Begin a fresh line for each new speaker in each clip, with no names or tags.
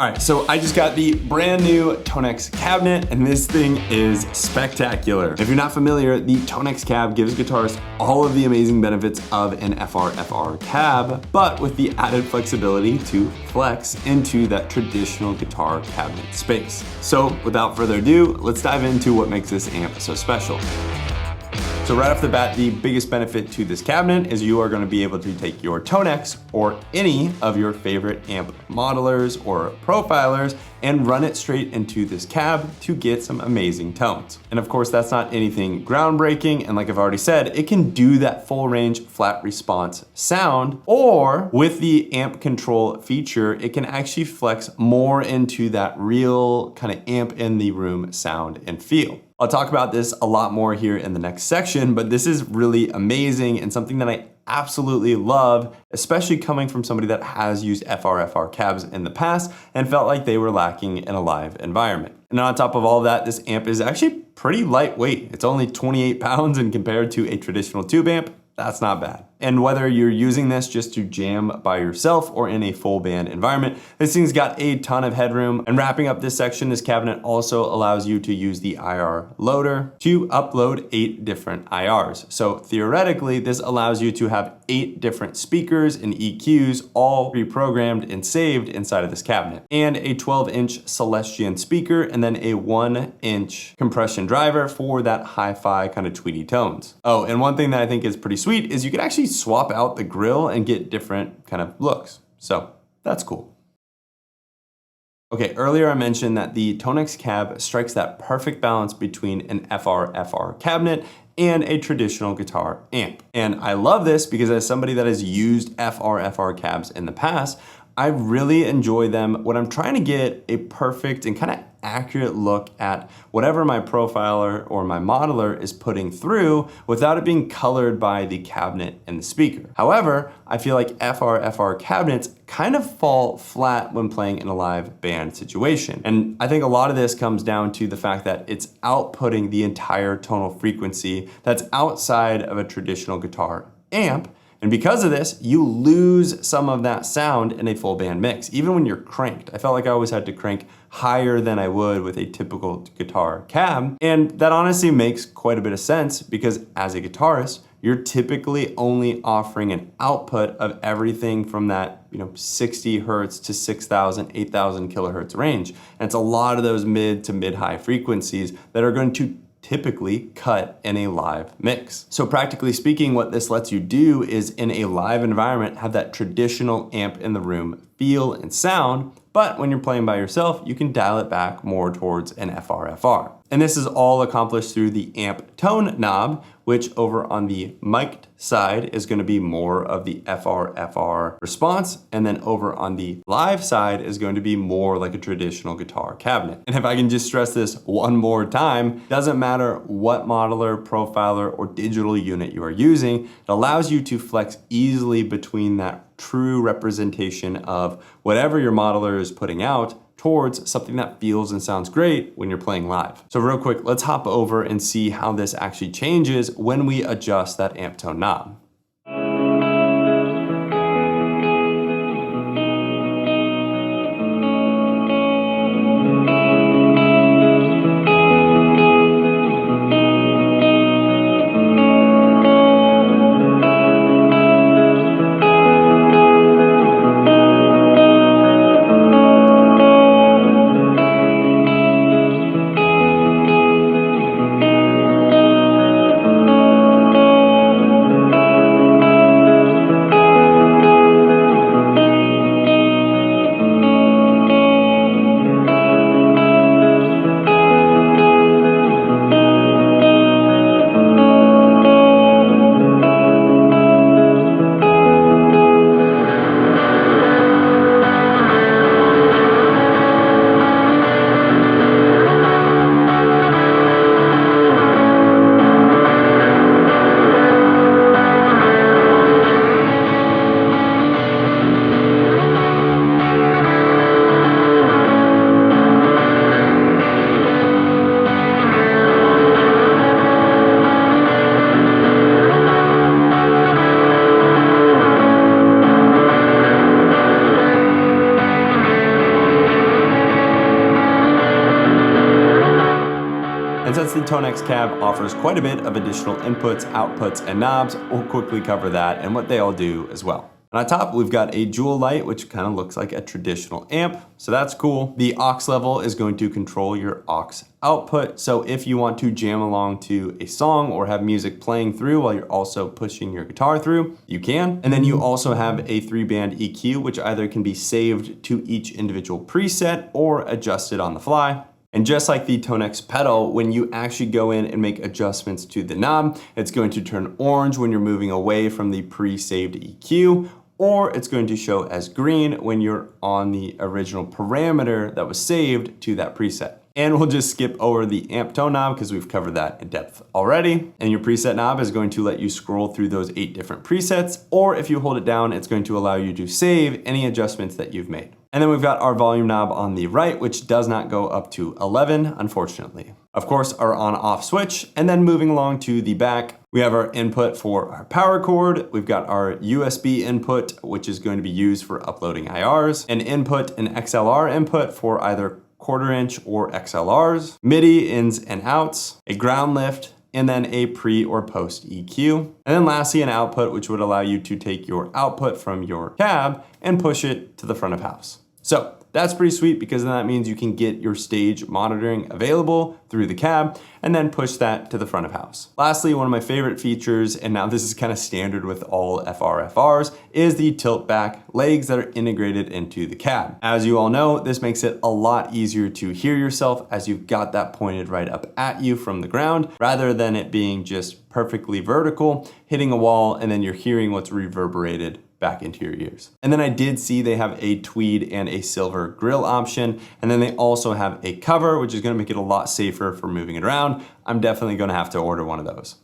All right, so I just got the brand new ToneX cabinet, and this thing is spectacular. If you're not familiar, the ToneX cab gives guitarists all of the amazing benefits of an FR cab, but with the added flexibility to flex into that traditional guitar cabinet space. So without further ado, let's dive into what makes this amp so special. So right off the bat, the biggest benefit to this cabinet is you are going to be able to take your ToneX or any of your favorite amp modelers or profilers and run it straight into this cab to get some amazing tones. And of course, that's not anything groundbreaking. And like I've already said, it can do that full range flat response sound, or with the amp control feature, it can actually flex more into that real kind of amp in the room sound and feel. I'll talk about this a lot more here in the next section, but this is really amazing and something that I absolutely love, especially coming from somebody that has used FR cabs in the past and felt like they were lacking in a live environment. And on top of all that, this amp is actually pretty lightweight. It's only 28 pounds, and compared to a traditional tube amp, that's not bad. And whether you're using this just to jam by yourself or in a full band environment, this thing's got a ton of headroom. And wrapping up this section, this cabinet also allows you to use the IR loader to upload 8 different IRs. So theoretically, this allows you to have 8 different speakers and EQs all pre-programmed and saved inside of this cabinet, and a 12-inch Celestion speaker, and then a 1-inch compression driver for that hi-fi kind of tweety tones. Oh, and one thing that I think is pretty sweet is you can actually swap out the grill and get different kind of looks. So that's cool. Okay, earlier I mentioned that the ToneX cab strikes that perfect balance between an FR cabinet and a traditional guitar amp. And I love this because as somebody that has used FR cabs in the past, I really enjoy them when I'm trying to get a perfect and kind of accurate look at whatever my profiler or my modeler is putting through without it being colored by the cabinet and the speaker. However, I feel like FR cabinets kind of fall flat when playing in a live band situation. And I think a lot of this comes down to the fact that it's outputting the entire tonal frequency that's outside of a traditional guitar amp. And because of this, you lose some of that sound in a full band mix, even when you're cranked. I felt like I always had to crank higher than I would with a typical guitar cab. And that honestly makes quite a bit of sense because as a guitarist, you're typically only offering an output of everything from that 60 hertz to 6,000, 8,000 kilohertz range. And it's a lot of those mid to mid-high frequencies that are going to typically cut in a live mix. So practically speaking, what this lets you do is in a live environment, have that traditional amp in the room feel and sound, but when you're playing by yourself, you can dial it back more towards an FR. And this is all accomplished through the amp tone knob, which over on the mic'd side is gonna be more of the FR response, and then over on the live side is going to be more like a traditional guitar cabinet. And if I can just stress this one more time, doesn't matter what modeler, profiler, or digital unit you are using, it allows you to flex easily between that true representation of whatever your modeler is putting out towards something that feels and sounds great when you're playing live. So real quick, let's hop over and see how this actually changes when we adjust that amp tone knob. And since the ToneX cab offers quite a bit of additional inputs, outputs, and knobs, we'll quickly cover that and what they all do as well. And on top, we've got a jewel light, which kind of looks like a traditional amp, so that's cool. The aux level is going to control your aux output, so if you want to jam along to a song or have music playing through while you're also pushing your guitar through, you can. And then you also have a 3-band EQ, which either can be saved to each individual preset or adjusted on the fly. And just like the ToneX pedal, when you actually go in and make adjustments to the knob, it's going to turn orange when you're moving away from the pre-saved EQ, or it's going to show as green when you're on the original parameter that was saved to that preset. And we'll just skip over the amp tone knob because we've covered that in depth already. And your preset knob is going to let you scroll through those 8 different presets, or if you hold it down, it's going to allow you to save any adjustments that you've made. And then we've got our volume knob on the right, which does not go up to 11, unfortunately. Of course, our on-off switch, and then moving along to the back, we have our input for our power cord. We've got our USB input, which is going to be used for uploading IRs, an input and XLR input for either 1/4 inch or XLRs, MIDI ins and outs, a ground lift, and then a pre or post EQ. And then lastly, an output, which would allow you to take your output from your cab and push it to the front of house. So that's pretty sweet because then that means you can get your stage monitoring available through the cab and then push that to the front of house. Lastly, one of my favorite features, and now this is kind of standard with all FRFRs, is the tilt back legs that are integrated into the cab. As you all know, this makes it a lot easier to hear yourself as you've got that pointed right up at you from the ground, rather than it being just perfectly vertical, hitting a wall, and then you're hearing what's reverberated back into your ears. And then I did see they have a tweed and a silver grill option. And then they also have a cover, which is gonna make it a lot safer for moving it around. I'm definitely gonna have to order one of those.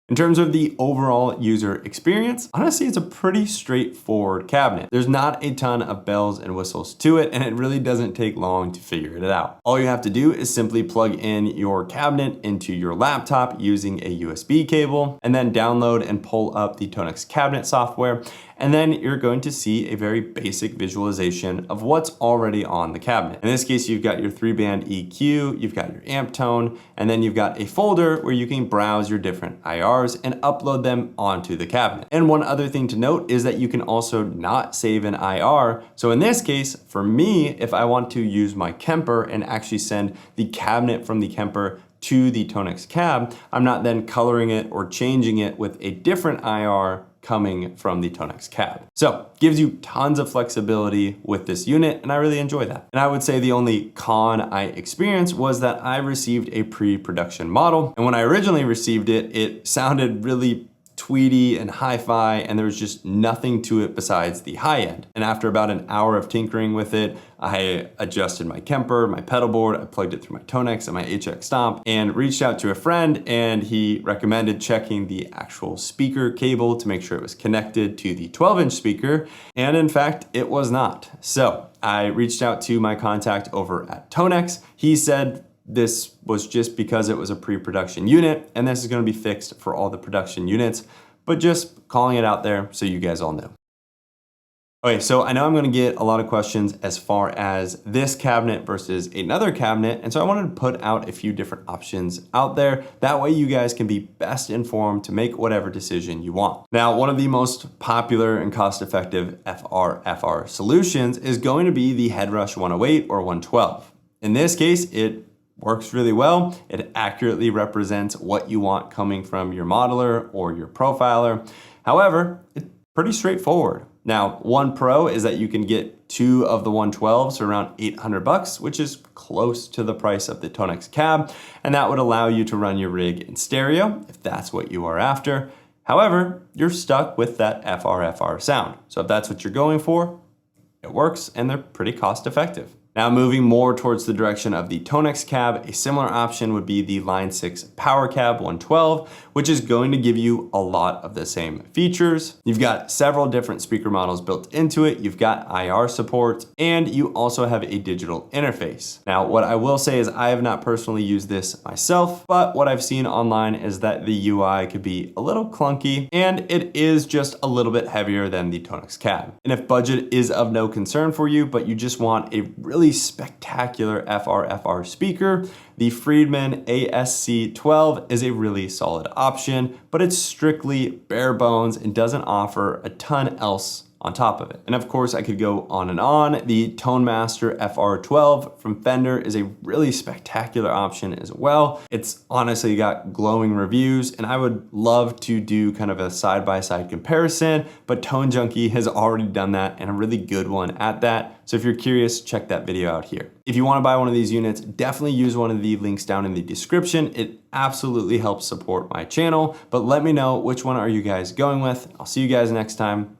In terms of the overall user experience, honestly, it's a pretty straightforward cabinet. There's not a ton of bells and whistles to it, and it really doesn't take long to figure it out. All you have to do is simply plug in your cabinet into your laptop using a USB cable, and then download and pull up the ToneX cabinet software. And then you're going to see a very basic visualization of what's already on the cabinet. In this case, you've got your 3-band EQ, you've got your amp tone, and then you've got a folder where you can browse your different IRs and upload them onto the cabinet. And one other thing to note is that you can also not save an IR. So in this case, for me, if I want to use my Kemper and actually send the cabinet from the Kemper to the ToneX cab, I'm not then coloring it or changing it with a different IR coming from the ToneX cab. So gives you tons of flexibility with this unit, and I really enjoy that. And I would say the only con I experienced was that I received a pre-production model. And when I originally received it, it sounded really tweedy and hi-fi, and there was just nothing to it besides the high end. And after about an hour of tinkering with it, I adjusted my Kemper, my pedal board, I plugged it through my ToneX and my HX Stomp, and reached out to a friend, and he recommended checking the actual speaker cable to make sure it was connected to the 12-inch speaker, and in fact, it was not. So I reached out to my contact over at ToneX. He said this was just because it was a pre-production unit, and this is going to be fixed for all the production units, but just calling it out there so you guys all know. Okay, so I know I'm going to get a lot of questions as far as this cabinet versus another cabinet, and so I wanted to put out a few different options out there. That way you guys can be best informed to make whatever decision you want. Now, one of the most popular and cost-effective FRFR solutions is going to be the Headrush 108 or 112. In this case, it works really well. It accurately represents what you want coming from your modeler or your profiler. However, it's pretty straightforward. Now, one pro is that you can get 2 of the 112s for around $800, which is close to the price of the ToneX cab, and that would allow you to run your rig in stereo if that's what you are after. However, you're stuck with that FRFR sound. So if that's what you're going for, it works, and they're pretty cost effective. Now moving more towards the direction of the ToneX cab, a similar option would be the Line 6 Power Cab 112, which is going to give you a lot of the same features. You've got several different speaker models built into it, you've got IR support, and you also have a digital interface. Now what I will say is I have not personally used this myself, but what I've seen online is that the UI could be a little clunky, and it is just a little bit heavier than the ToneX cab. And if budget is of no concern for you, but you just want a really really spectacular FR speaker. The Friedman ASC12 is a really solid option, but it's strictly bare bones and doesn't offer a ton else on top of it. And of course, I could go on and on. The ToneMaster FR12 from Fender is a really spectacular option as well. It's honestly got glowing reviews, and I would love to do kind of a side-by-side comparison, but Tone Junkie has already done that, and a really good one at that. So if you're curious, check that video out here. If you wanna buy one of these units, definitely use one of the links down in the description. It absolutely helps support my channel, but let me know which one are you guys going with. I'll see you guys next time.